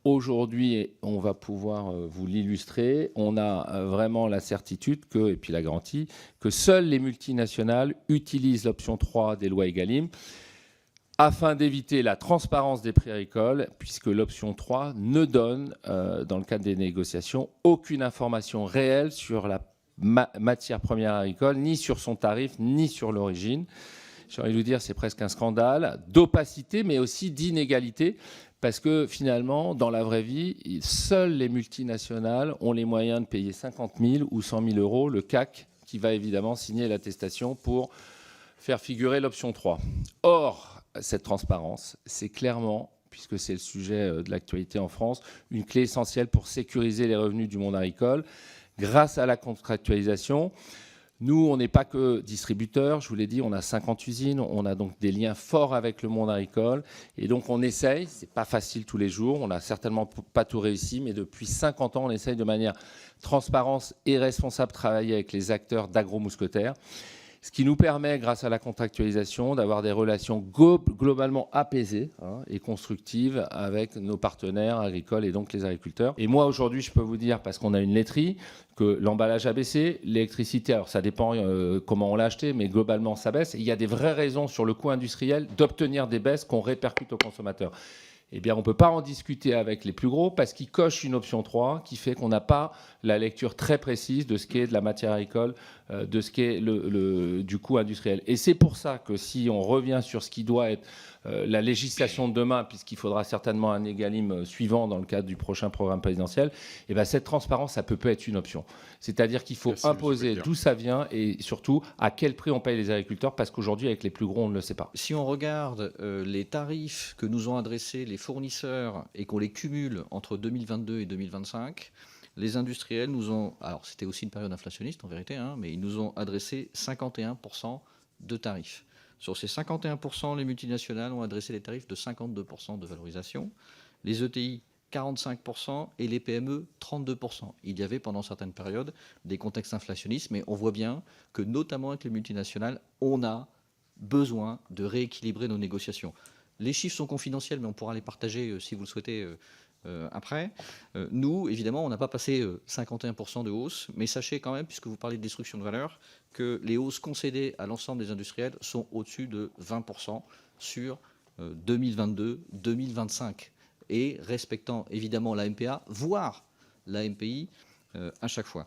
Aujourd'hui, on va pouvoir vous l'illustrer. On a vraiment la certitude que, et puis la garantie, que seules les multinationales utilisent l'option 3 des lois Egalim afin d'éviter la transparence des prix agricoles, puisque l'option 3 ne donne, dans le cadre des négociations, aucune information réelle sur la matière première agricole, ni sur son tarif, ni sur l'origine. J'ai envie de vous dire, c'est presque un scandale d'opacité, mais aussi d'inégalité, parce que finalement, dans la vraie vie, seules les multinationales ont les moyens de payer 50 000 ou 100 000 euros le CAC, qui va évidemment signer l'attestation pour faire figurer l'option 3. Or, cette transparence, c'est clairement, puisque c'est le sujet de l'actualité en France, une clé essentielle pour sécuriser les revenus du monde agricole. Grâce à la contractualisation, nous, on n'est pas que distributeurs, je vous l'ai dit, on a 50 usines, on a donc des liens forts avec le monde agricole. Et donc on essaye, c'est pas facile tous les jours, on n'a certainement pas tout réussi, mais depuis 50 ans, on essaye de manière transparente et responsable de travailler avec les acteurs d'Agro-Mousquetaires. Ce qui nous permet, grâce à la contractualisation, d'avoir des relations globalement apaisées et constructives avec nos partenaires agricoles et donc les agriculteurs. Et moi, aujourd'hui, je peux vous dire, parce qu'on a une laiterie, que l'emballage a baissé, l'électricité, alors ça dépend comment on l'a acheté, mais globalement, ça baisse. Et il y a des vraies raisons sur le coût industriel d'obtenir des baisses qu'on répercute aux consommateurs. Eh bien, on ne peut pas en discuter avec les plus gros parce qu'ils cochent une option 3 qui fait qu'on n'a pas la lecture très précise de ce qu'est de la matière agricole, de ce qu'est du coût industriel. Et c'est pour ça que si on revient sur ce qui doit être la législation de demain, puisqu'il faudra certainement un Egalim suivant dans le cadre du prochain programme présidentiel, eh bien, cette transparence, ça peut être une option. C'est-à-dire qu'il faut imposer d'où ça vient et surtout à quel prix on paye les agriculteurs, parce qu'aujourd'hui, avec les plus gros, on ne le sait pas. Si on regarde les tarifs que nous ont adressés les fournisseurs et qu'on les cumule entre 2022 et 2025, les industriels nous ont, alors c'était aussi une période inflationniste en vérité, mais ils nous ont adressé 51% de tarifs. Sur ces 51%, les multinationales ont adressé des tarifs de 52% de valorisation, les ETI 45% et les PME 32%. Il y avait pendant certaines périodes des contextes inflationnistes, mais on voit bien que notamment avec les multinationales, on a besoin de rééquilibrer nos négociations. Les chiffres sont confidentiels, mais on pourra les partager si vous le souhaitez après. Nous, évidemment, on n'a pas passé 51% de hausse, mais sachez quand même, puisque vous parlez de destruction de valeur, que les hausses concédées à l'ensemble des industriels sont au-dessus de 20% sur 2022-2025, et respectant évidemment la MPA, voire la MPI à chaque fois.